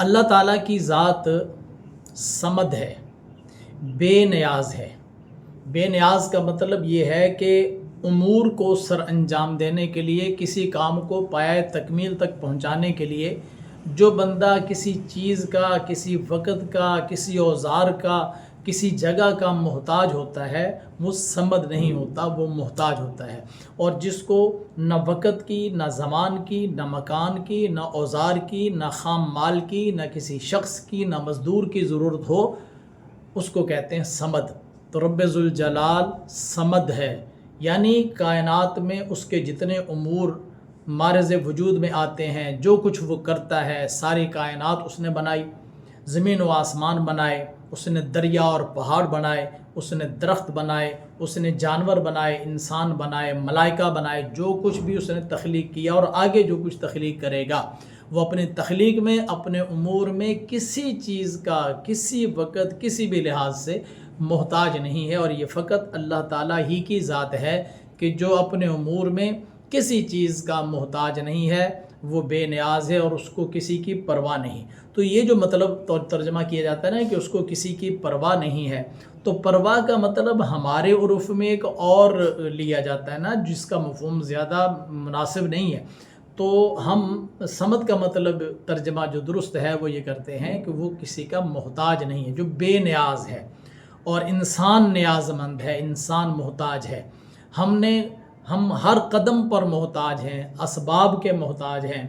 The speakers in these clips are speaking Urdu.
اللہ تعالیٰ کی ذات صمد ہے، بے نیاز ہے۔ بے نیاز کا مطلب یہ ہے کہ امور کو سر انجام دینے کے لیے، کسی کام کو پایۂ تکمیل تک پہنچانے کے لیے جو بندہ کسی چیز کا، کسی وقت کا، کسی اوزار کا، کسی جگہ کا محتاج ہوتا ہے، وہ صمد نہیں ہوتا، وہ محتاج ہوتا ہے۔ اور جس کو نہ وقت کی، نہ زمان کی، نہ مکان کی، نہ اوزار کی، نہ خام مال کی، نہ کسی شخص کی، نہ مزدور کی ضرورت ہو، اس کو کہتے ہیں صمد۔ تو رب ذوالجلال صمد ہے، یعنی کائنات میں اس کے جتنے امور معرض وجود میں آتے ہیں، جو کچھ وہ کرتا ہے، ساری کائنات اس نے بنائی، زمین و آسمان بنائے، اس نے دریا اور پہاڑ بنائے، اس نے درخت بنائے، اس نے جانور بنائے، انسان بنائے، ملائکہ بنائے، جو کچھ بھی اس نے تخلیق کیا اور آگے جو کچھ تخلیق کرے گا، وہ اپنی تخلیق میں، اپنے امور میں کسی چیز کا، کسی وقت، کسی بھی لحاظ سے محتاج نہیں ہے۔ اور یہ فقط اللہ تعالیٰ ہی کی ذات ہے کہ جو اپنے امور میں کسی چیز کا محتاج نہیں ہے، وہ بے نیاز ہے اور اس کو کسی کی پرواہ نہیں۔ تو یہ جو مطلب ترجمہ کیا جاتا ہے نا کہ اس کو کسی کی پرواہ نہیں ہے، تو پرواہ کا مطلب ہمارے عرف میں ایک اور لیا جاتا ہے نا، جس کا مفہوم زیادہ مناسب نہیں ہے۔ تو ہم صمد کا مطلب ترجمہ جو درست ہے وہ یہ کرتے ہیں کہ وہ کسی کا محتاج نہیں ہے، جو بے نیاز ہے۔ اور انسان نیاز مند ہے، انسان محتاج ہے۔ ہم ہر قدم پر محتاج ہیں، اسباب کے محتاج ہیں،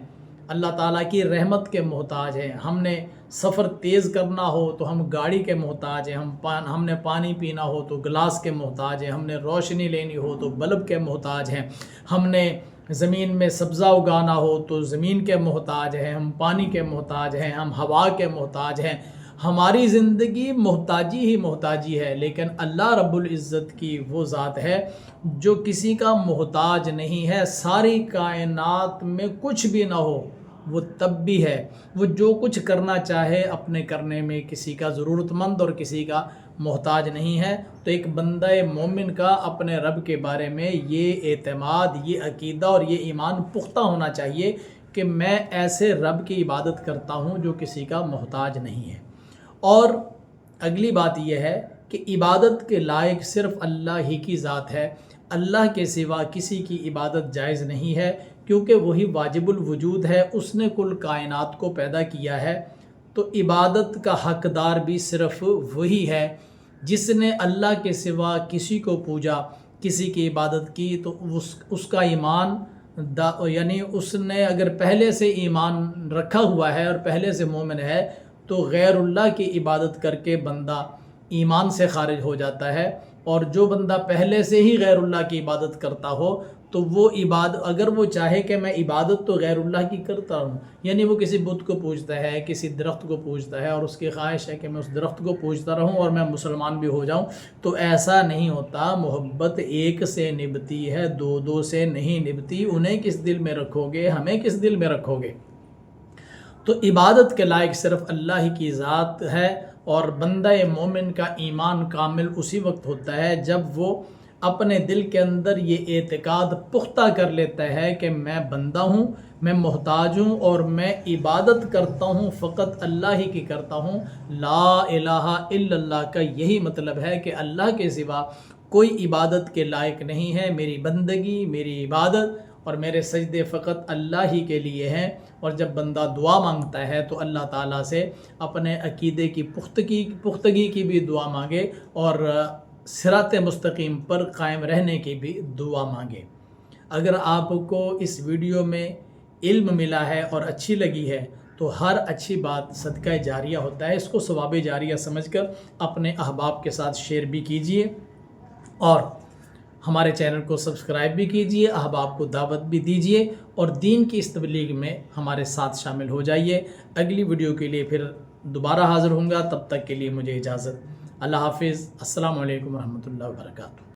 اللہ تعالیٰ کی رحمت کے محتاج ہیں۔ ہم نے سفر تیز کرنا ہو تو ہم گاڑی کے محتاج ہیں، ہم نے پانی پینا ہو تو گلاس کے محتاج ہیں، ہم نے روشنی لینی ہو تو بلب کے محتاج ہیں، ہم نے زمین میں سبزہ اگانا ہو تو زمین کے محتاج ہیں، ہم پانی کے محتاج ہیں، ہم ہوا کے محتاج ہیں۔ ہماری زندگی محتاجی ہی محتاجی ہے، لیکن اللہ رب العزت کی وہ ذات ہے جو کسی کا محتاج نہیں ہے۔ ساری کائنات میں کچھ بھی نہ ہو، وہ تب بھی ہے، وہ جو کچھ کرنا چاہے اپنے کرنے میں کسی کا ضرورت مند اور کسی کا محتاج نہیں ہے۔ تو ایک بندہ مومن کا اپنے رب کے بارے میں یہ اعتماد، یہ عقیدہ اور یہ ایمان پختہ ہونا چاہیے کہ میں ایسے رب کی عبادت کرتا ہوں جو کسی کا محتاج نہیں ہے۔ اور اگلی بات یہ ہے کہ عبادت کے لائق صرف اللہ ہی کی ذات ہے، اللہ کے سوا کسی کی عبادت جائز نہیں ہے، کیونکہ وہی واجب الوجود ہے، اس نے کل کائنات کو پیدا کیا ہے۔ تو عبادت کا حقدار بھی صرف وہی ہے۔ جس نے اللہ کے سوا کسی کو پوجا، کسی کی عبادت کی، تو اس کا ایمان یعنی اس نے اگر پہلے سے ایمان رکھا ہوا ہے اور پہلے سے مومن ہے، تو غیر اللہ کی عبادت کر کے بندہ ایمان سے خارج ہو جاتا ہے۔ اور جو بندہ پہلے سے ہی غیر اللہ کی عبادت کرتا ہو، تو وہ اگر وہ چاہے کہ میں عبادت تو غیر اللہ کی کرتا ہوں، یعنی وہ کسی بت کو پوجتا ہے، کسی درخت کو پوجتا ہے، اور اس کی خواہش ہے کہ میں اس درخت کو پوجتا رہوں اور میں مسلمان بھی ہو جاؤں، تو ایسا نہیں ہوتا۔ محبت ایک سے نبھتی ہے، دو سے نہیں نبھتی۔ انہیں کس دل میں رکھو گے، ہمیں کس دل میں رکھو گے؟ تو عبادت کے لائق صرف اللہ ہی کی ذات ہے۔ اور بندہ مومن کا ایمان کامل اسی وقت ہوتا ہے جب وہ اپنے دل کے اندر یہ اعتقاد پختہ کر لیتا ہے کہ میں بندہ ہوں، میں محتاج ہوں، اور میں عبادت کرتا ہوں فقط اللہ ہی کی کرتا ہوں۔ لا الہ الا اللہ کا یہی مطلب ہے کہ اللہ کے سوا کوئی عبادت کے لائق نہیں ہے۔ میری بندگی، میری عبادت اور میرے سجدے فقط اللہ ہی کے لیے ہیں۔ اور جب بندہ دعا مانگتا ہے تو اللہ تعالیٰ سے اپنے عقیدے کی پختگی کی بھی دعا مانگے اور صراط مستقیم پر قائم رہنے کی بھی دعا مانگے۔ اگر آپ کو اس ویڈیو میں علم ملا ہے اور اچھی لگی ہے تو ہر اچھی بات صدقہ جاریہ ہوتا ہے، اس کو ثواب جاریہ سمجھ کر اپنے احباب کے ساتھ شیئر بھی کیجیے اور ہمارے چینل کو سبسکرائب بھی کیجیے، احباب کو دعوت بھی دیجیے اور دین کی اس تبلیغ میں ہمارے ساتھ شامل ہو جائیے۔ اگلی ویڈیو کے لیے پھر دوبارہ حاضر ہوں گا، تب تک کے لیے مجھے اجازت۔ اللہ حافظ۔ السلام علیکم ورحمۃ اللہ وبرکاتہ۔